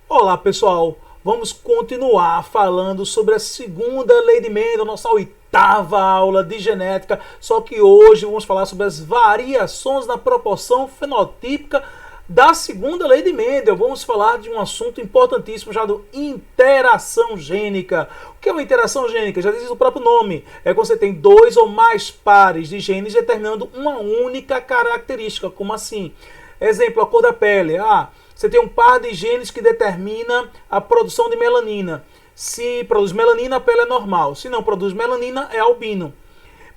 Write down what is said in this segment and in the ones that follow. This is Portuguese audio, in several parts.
Olá pessoal, vamos continuar falando sobre a segunda lei de Mendel, nossa oitava aula de genética, só que hoje vamos falar sobre as variações na proporção fenotípica da segunda lei de Mendel. Vamos falar de um assunto importantíssimo chamado interação gênica. O que é uma interação gênica? Já diz o próprio nome, é quando você tem dois ou mais pares de genes determinando uma única característica. Como assim? Exemplo, a cor da pele. Você tem um par de genes que determina a produção de melanina. Se produz melanina, a pele é normal. Se não produz melanina, é albino.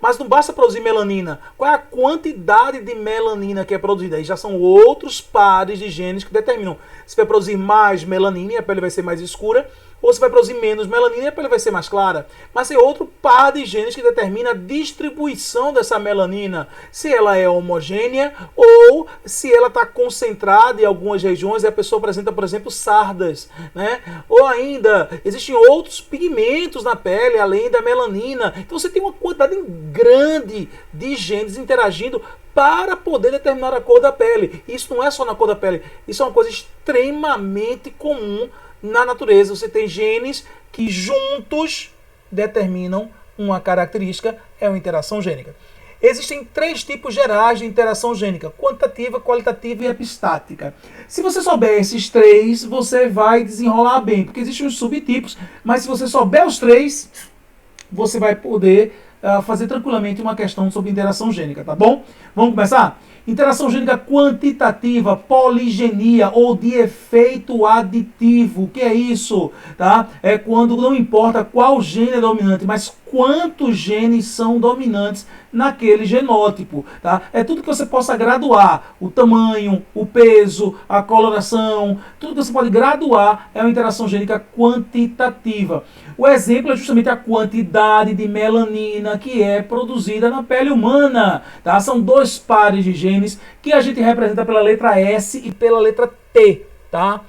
Mas não basta produzir melanina. Qual é a quantidade de melanina que é produzida? Aí já são outros pares de genes que determinam. Se vai produzir mais melanina e a pele vai ser mais escura, ou se vai produzir menos melanina e a pele vai ser mais clara. Mas é outro par de genes que determina a distribuição dessa melanina. Se ela é homogênea ou se ela está concentrada em algumas regiões e a pessoa apresenta, por exemplo, sardas, né? Ou ainda, existem outros pigmentos na pele além da melanina. Então você tem uma quantidade grande de genes interagindo para poder determinar a cor da pele. Isso não é só na cor da pele, isso é uma coisa extremamente comum na natureza. Você tem genes que juntos determinam uma característica, é uma interação gênica. Existem três tipos gerais de interação gênica: quantitativa, qualitativa e epistática. Se você souber esses três, você vai desenrolar bem, porque existem os subtipos, mas se você souber os três, você vai poder fazer tranquilamente uma questão sobre interação gênica, tá bom? Vamos começar? Interação gênica quantitativa, poligenia ou de efeito aditivo. O que é isso? Tá? É quando não importa qual gene é dominante, mas quantos genes são dominantes naquele genótipo. Tá? É tudo que você possa graduar. O tamanho, o peso, a coloração, tudo que você pode graduar é uma interação gênica quantitativa. O exemplo é justamente a quantidade de melanina que é produzida na pele humana. Tá? São dois pares de genes que a gente representa pela letra S e pela letra T. Tá?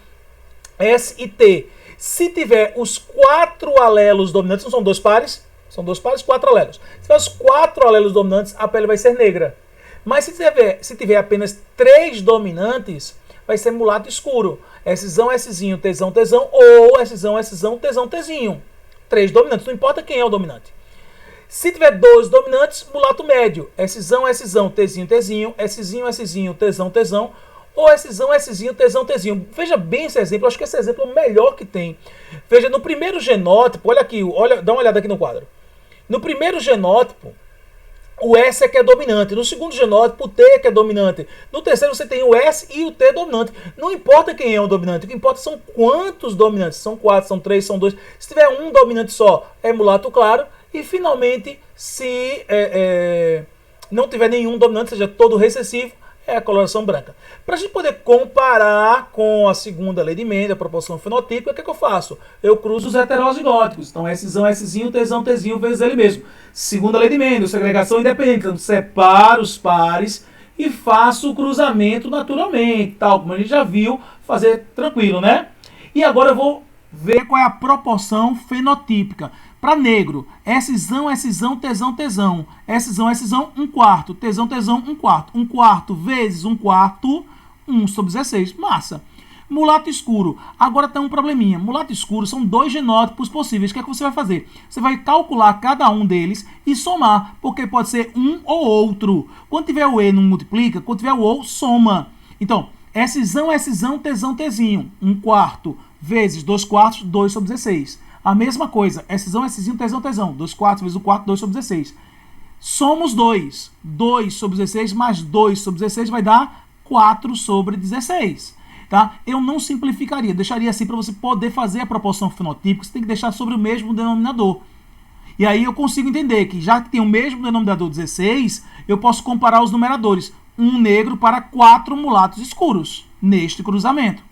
S e T. Se tiver os quatro alelos dominantes, não são dois pares? São dois pares, quatro alelos. Se tiver os quatro alelos dominantes, a pele vai ser negra. Mas se tiver apenas três dominantes, vai ser mulato escuro. Szão, Szinho, Tzão, Tzão, ou Szão, Szão, Tzão, Tzinho. Três dominantes, não importa quem é o dominante. Se tiver dois dominantes, mulato médio. Szão, Szão, Tzinho, Tzinho, Szinho, Szinho, Tzão, Tzão, ou Szão, Szinho, Tzão, Tzinho. Veja bem esse exemplo, acho que esse exemplo é o melhor que tem. Veja, no primeiro genótipo, olha aqui, dá uma olhada aqui no quadro. No primeiro genótipo, o S é que é dominante. No segundo genótipo, o T é que é dominante. No terceiro, você tem o S e o T dominante. Não importa quem é o dominante, o que importa são quantos dominantes. São 4, são 3, são 2. Se tiver um dominante só, é mulato claro. E, finalmente, se não tiver nenhum dominante, seja todo recessivo, é a coloração branca. Para a gente poder comparar com a segunda lei de Mendel, a proporção fenotípica, o que é que eu faço? Eu cruzo os heterozigóticos. Então, Szão, Szinho, Tzão, Tzinho, vezes ele mesmo. Segunda lei de Mendel, segregação independente. Então, separo os pares e faço o cruzamento naturalmente, tal como a gente já viu, fazer tranquilo, né? E agora eu vou ver qual é a proporção fenotípica. Para negro, Szão, Szão, Tzão, Tzão. Szão, Szão, 1/4. Tzão, Tzão, 1/4. 1/4 vezes 1/4, 1/16. Massa. Mulato escuro. Agora tem um probleminha. Mulato escuro são dois genótipos possíveis. O que é que você vai fazer? Você vai calcular cada um deles e somar, porque pode ser um ou outro. Quando tiver o E, não multiplica. Quando tiver o ou, soma. Então, Szão, Szão, Tzão, Tzinho. 1/4 vezes 2/4, 2/16. A mesma coisa, Szão, Szinho, Tzão, Tzão. 2/4 vezes 1/4, 2/16. Somos 2. 2/16 mais 2/16 vai dar 4/16. Tá? Eu não simplificaria, deixaria assim para você poder fazer a proporção fenotípica. Você tem que deixar sobre o mesmo denominador. E aí eu consigo entender que, já que tem o mesmo denominador 16, eu posso comparar os numeradores. Um negro para 4 mulatos escuros, neste cruzamento.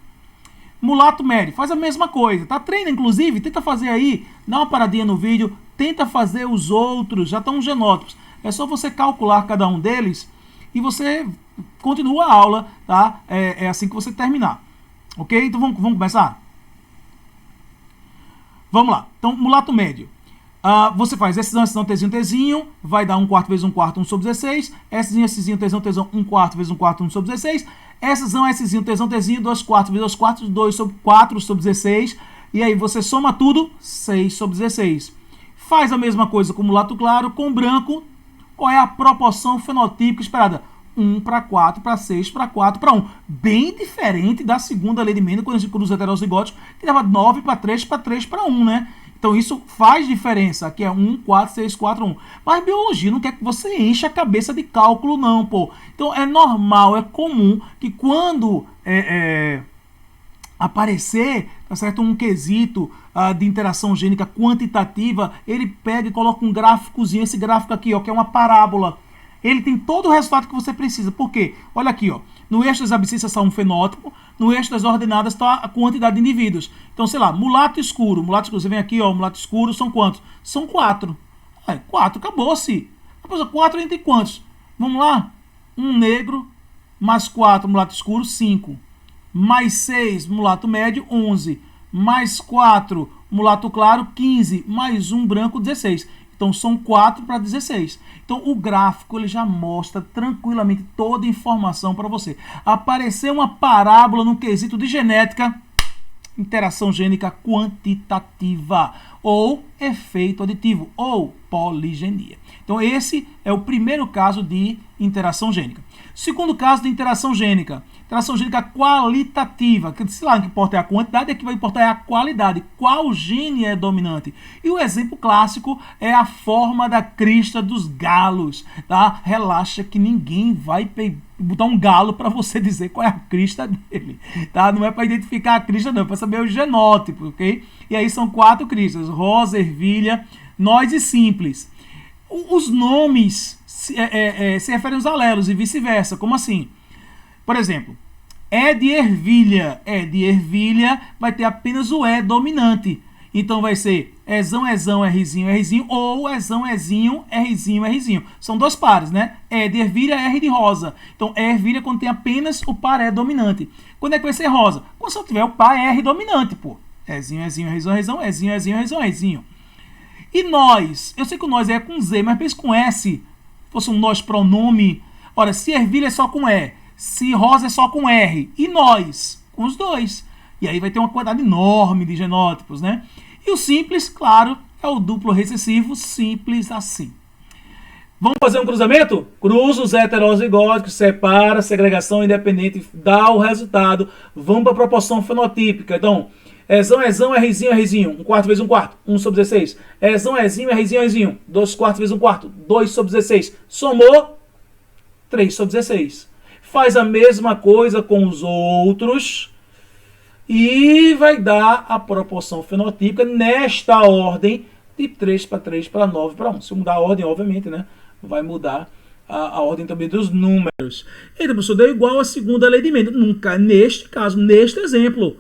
Mulato médio, faz a mesma coisa, tá? Treina, inclusive, tenta fazer aí, dá uma paradinha no vídeo, tenta fazer os outros, já estão os genótipos. É só você calcular cada um deles e você continua a aula, tá? É assim que você terminar. Ok? Então vamos começar? Vamos lá. Então, mulato médio. Você faz Szão, Szão, Tzinho, Tzinho, vai dar 1/4 vezes 1/4, 1 sobre 16. Szinho, Szinho, Tzão, Tzão, 1/4 vezes 1/4, 1 sobre 16. Szão, Szinho, Tzão, Tzinho, 2/4 vezes 2/4, 2 sobre 4 sobre 16. E aí você soma tudo, 6 sobre 16. Faz a mesma coisa com mulato claro, com branco. Qual é a proporção fenotípica esperada? 1/4/6/4/1. Bem diferente da segunda lei de Mendel, quando a gente cruza heterozigóticos, que dava 9/3/3/1, né? Então isso faz diferença. Aqui é 1/4/6/4/1. Mas biologia não quer que você encha a cabeça de cálculo, não, pô. Então é normal, é comum que quando aparecer, tá certo, um quesito de interação gênica quantitativa, ele pega e coloca um gráficozinho, esse gráfico aqui, ó, que é uma parábola. Ele tem todo o resultado que você precisa. Por quê? Olha aqui, ó. No eixo das abscissas está um fenótipo, no eixo das ordenadas está a quantidade de indivíduos. Então, sei lá, mulato escuro, você vem aqui, ó, mulato escuro, são quantos? São 4. 4, acabou-se. Depois, 4 entre quantos? Vamos lá? 1 negro, mais 4 mulato escuro, 5. Mais 6 mulato médio, 11. Mais 4 mulato claro, 15. Mais 1 branco, 16. Então, são 4 para 16. Então, o gráfico ele já mostra tranquilamente toda a informação para você. Apareceu uma parábola no quesito de genética, interação gênica quantitativa, ou efeito aditivo, ou poligenia. Então, esse é o primeiro caso de interação gênica. Segundo caso de interação gênica qualitativa, que sei lá, o que importa é a quantidade, aqui vai importar é a qualidade, qual gene é dominante. E o exemplo clássico é a forma da crista dos galos, tá? Relaxa que ninguém vai botar um galo para você dizer qual é a crista dele, tá? Não é para identificar a crista, não, é para saber o genótipo, ok? E aí são 4 cristas: rosa, ervilha, noz e simples. Os nomes se referem aos alelos e vice-versa. Como assim? Por exemplo, E de ervilha vai ter apenas o E dominante. Então vai ser Ezão, Rzinho, Rzinho, ou Ezão, Ezinho, Rzinho, Rzinho. São 2 pares, né? E de ervilha, R de rosa. Então, ervilha quando tem apenas o par E dominante. Quando é que vai ser rosa? Quando só tiver o par R dominante, pô. Ezinho, Ezinho, Rzão, Rzão, Ezinho, Ezinho, Rzão, Ezinho. E nós? Eu sei que o nós é com Z, mas pense com S. Fosse um nós pronome. Ora, se ervilha é só com E, se rosa é só com R, e nós? Com os 2. E aí vai ter uma quantidade enorme de genótipos, né? E o simples, claro, é o duplo recessivo, simples assim. Vamos fazer um cruzamento? Cruza os heterozigóticos, separa, segregação independente, dá o resultado. Vamos para a proporção fenotípica. Então, Ezão, Rzinho, Rzinho. 1/4 vezes 1/4, 1 sobre 16. Ezão, Ezinho, Rzinho, Rzinho. 2/4 vezes 1/4, 2 sobre 16. Somou 3 sobre 16. Faz a mesma coisa com os outros e vai dar a proporção fenotípica nesta ordem de 3/3/9/1. Se eu mudar a ordem, obviamente, né, vai mudar a ordem também dos números. Então, professor, deu igual à segunda lei de Mendel. Nunca, neste caso, neste exemplo.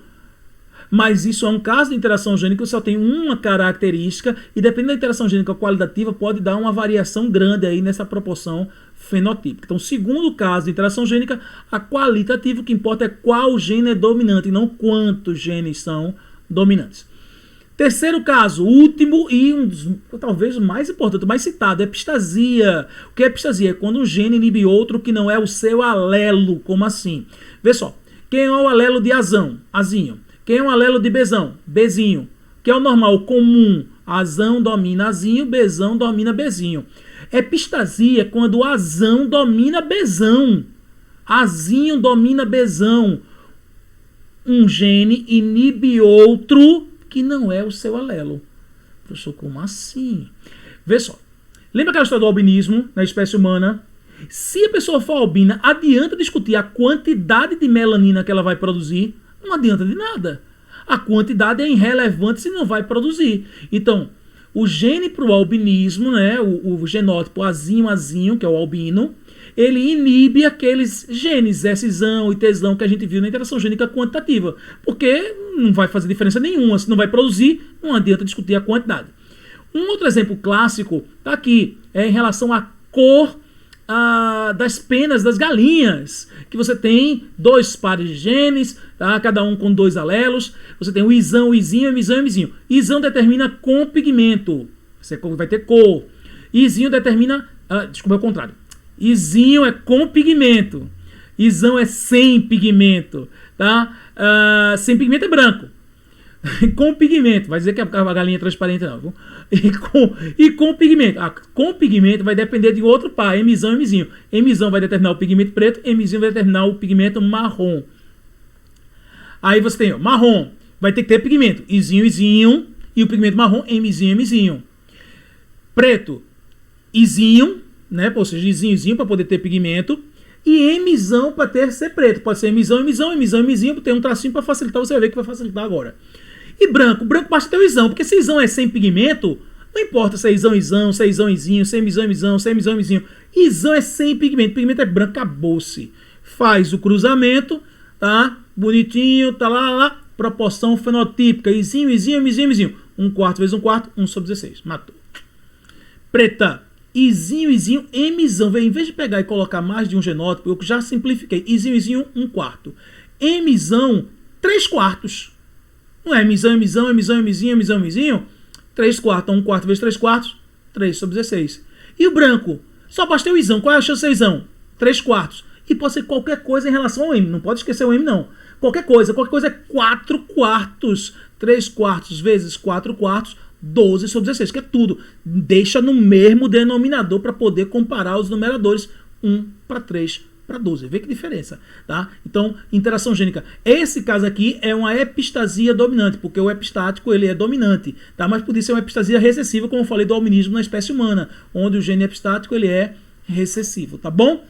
Mas isso é um caso de interação gênica que só tem uma característica e dependendo da interação gênica qualitativa pode dar uma variação grande aí nessa proporção fenotípica. Então, segundo caso de interação gênica, a qualitativa, o que importa é qual gene é dominante e não quantos genes são dominantes. Terceiro caso, último e talvez o mais importante, o mais citado, é epistasia. O que é epistasia? É quando um gene inibe outro que não é o seu alelo. Como assim? Vê só, quem é o alelo de Azão? Azinho. Quem é o alelo de Bzão? Bzinho. Que é o normal, comum. Azão domina Azinho, Bzão domina Bzinho. Epistasia é quando Azão domina Bzão. Azinho domina Bzão. Um gene inibe outro que não é o seu alelo. Professor, como assim? Vê só. Lembra aquela história do albinismo na espécie humana? Se a pessoa for albina, adianta discutir a quantidade de melanina que ela vai produzir? Não adianta de nada. A quantidade é irrelevante se não vai produzir. Então, o gene para o albinismo, né, o genótipo Azinho, que é o albino, ele inibe aqueles genes Szão e Tzão que a gente viu na interação gênica quantitativa. Porque não vai fazer diferença nenhuma. Se não vai produzir, não adianta discutir a quantidade. Um outro exemplo clássico está aqui, é em relação à cor das penas das galinhas, que você tem 2 pares de genes, tá? Cada um com 2 alelos. Você tem o Izão, Izinho, Mizão e Mizinho. Izão determina com pigmento. Vai ter cor. Izinho determina... desculpa, é o contrário. Izinho é com pigmento. Isão é sem pigmento. Tá? Sem pigmento é branco. Com pigmento. Vai dizer que a galinha é transparente, não. E com pigmento. Com pigmento vai depender de outro par. Mzão e Mzinho. Mzão vai determinar o pigmento preto. Mzinho vai determinar o pigmento marrom. Aí você tem marrom. Vai ter que ter pigmento. Izinho, Izinho. E o pigmento marrom, Mzinho, Mzinho. Preto. Izinho. Né? Ou seja, Izinho, Izinho para poder ter pigmento. E Mzão para ser preto. Pode ser Mzão, Mzão, Mzão, Mzinho. Tem um tracinho para facilitar. Você vai ver que vai facilitar agora. E branco. Branco basta ter o Isão. Porque se Isão é sem pigmento, não importa se é Isão, Isão, se é Isão, Izinho, se é Mzão, Mzão, se é Mzão, Mzinho. Isão é sem pigmento. Pigmento é branco. Acabou-se. Faz o cruzamento. Tá? Bonitinho. Tá lá. Proporção fenotípica. Izinho, Izinho, Mzinho, Mzinho. 1/4 vezes 1/4. 1/16. Matou. Preta. Izinho, Izinho, Mzão. Em vez de pegar e colocar mais de um genótipo, eu já simplifiquei. Izinho, Izinho, 1/4. Mzão, 3/4. Não é Mzão, Mzão, Mzão, Mzinho, Mzão, Mzinho? 3/4. 1/4 vezes 3/4. 3/16. E o branco? Só basta ter o Isão. Qual é a chance de ser Isão? 3/4. E pode ser qualquer coisa em relação ao M. Não pode esquecer o M, não. Qualquer coisa é 4/4. 3/4 vezes 4/4. 12/16, que é tudo. Deixa no mesmo denominador para poder comparar os numeradores 1/3/12. Vê que diferença, tá? Então, interação gênica. Esse caso aqui é uma epistasia dominante, porque o epistático ele é dominante, tá? Mas podia ser uma epistasia recessiva, como eu falei do albinismo na espécie humana, onde o gene epistático ele é recessivo, tá bom?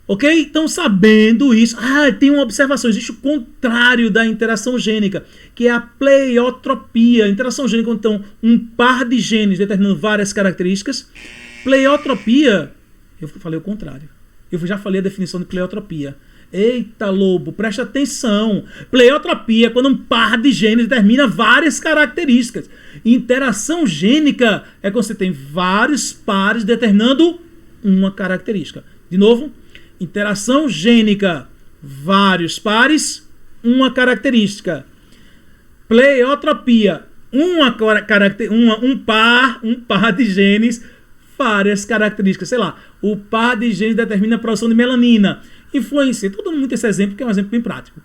Ok? Então, sabendo isso... tem uma observação. Existe o contrário da interação gênica, que é a pleiotropia. A interação gênica, então, um par de genes determinando várias características. Pleiotropia... Eu falei o contrário. Eu já falei a definição de pleiotropia. Eita, lobo, presta atenção. Pleiotropia é quando um par de genes determina várias características. Interação gênica é quando você tem vários pares determinando uma característica. De novo... Interação gênica, vários pares, uma característica. Pleiotropia, um par de genes, várias características. Sei lá, o par de genes determina a produção de melanina. Influencia, estou dando muito esse exemplo, que é um exemplo bem prático.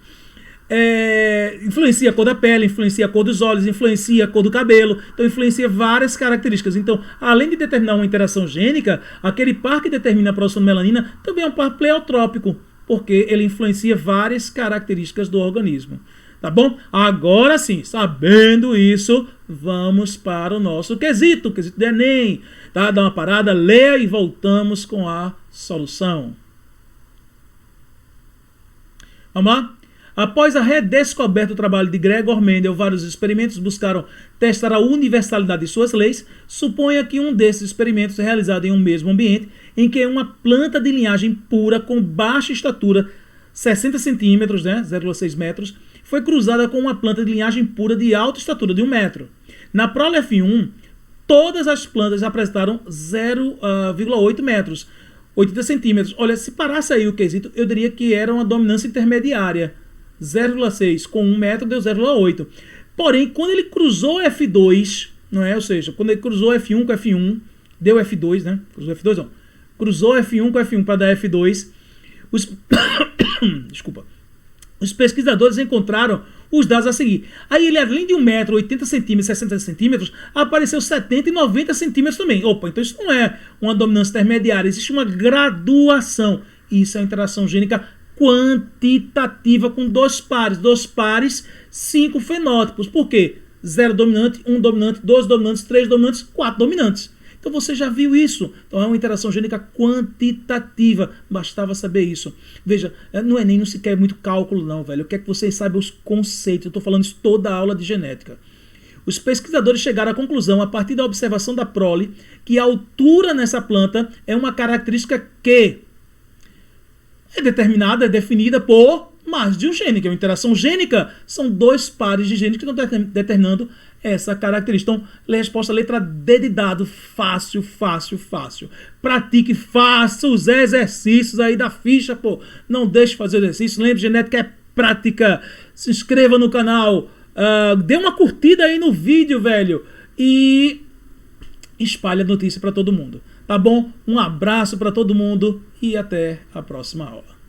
Influencia a cor da pele, influencia a cor dos olhos, influencia a cor do cabelo, então influencia várias características. Então, além de determinar uma interação gênica, aquele par que determina a produção de melanina também é um par pleiotrópico, porque ele influencia várias características do organismo. Tá bom? Agora sim, sabendo isso, vamos para o nosso quesito do Enem. Tá? Dá uma parada, leia e voltamos com a solução. Vamos lá? Após a redescoberta do trabalho de Gregor Mendel, vários experimentos buscaram testar a universalidade de suas leis. Suponha que um desses experimentos é realizado em um mesmo ambiente, em que uma planta de linhagem pura com baixa estatura, 60 centímetros, né, 0,6 metros, foi cruzada com uma planta de linhagem pura de alta estatura, de 1 metro. Na prole F1, todas as plantas apresentaram 0,8 metros, 80 centímetros. Olha, se parasse aí o quesito, eu diria que era uma dominância intermediária. 0,6 com 1 metro deu 0,8. Porém, quando ele cruzou F2, não é? Ou seja, quando ele cruzou F1 com F1, deu F2, né? Cruzou F2, não. Cruzou F1 com F1 para dar F2. Desculpa. Os pesquisadores encontraram os dados a seguir. Aí ele, além de 1 metro, 80 centímetros, 60 centímetros, apareceu 70 e 90 centímetros também. Opa, então isso não é uma dominância intermediária, existe uma graduação. Isso é a interação gênica quantitativa com 2 pares, 5 fenótipos. Por quê? 0 dominante, 1 dominante, 2 dominantes, 3 dominantes, 4 dominantes. Então você já viu isso. Então é uma interação gênica quantitativa. Bastava saber isso. Veja, no Enem não se quer muito cálculo não, velho. Eu quero que vocês saibam os conceitos. Eu estou falando isso toda a aula de genética. Os pesquisadores chegaram à conclusão, a partir da observação da prole, que a altura nessa planta é uma característica que é determinada, é definida por mais de um gene, que é uma interação gênica. São 2 pares de genes que estão determinando essa característica. Então, resposta letra D de dado. Fácil, fácil, fácil. Pratique, faça os exercícios aí da ficha, pô. Não deixe de fazer exercício. Lembre, genética é prática. Se inscreva no canal. Dê uma curtida aí no vídeo, velho. E espalhe a notícia para todo mundo. Tá bom? Um abraço para todo mundo e até a próxima aula.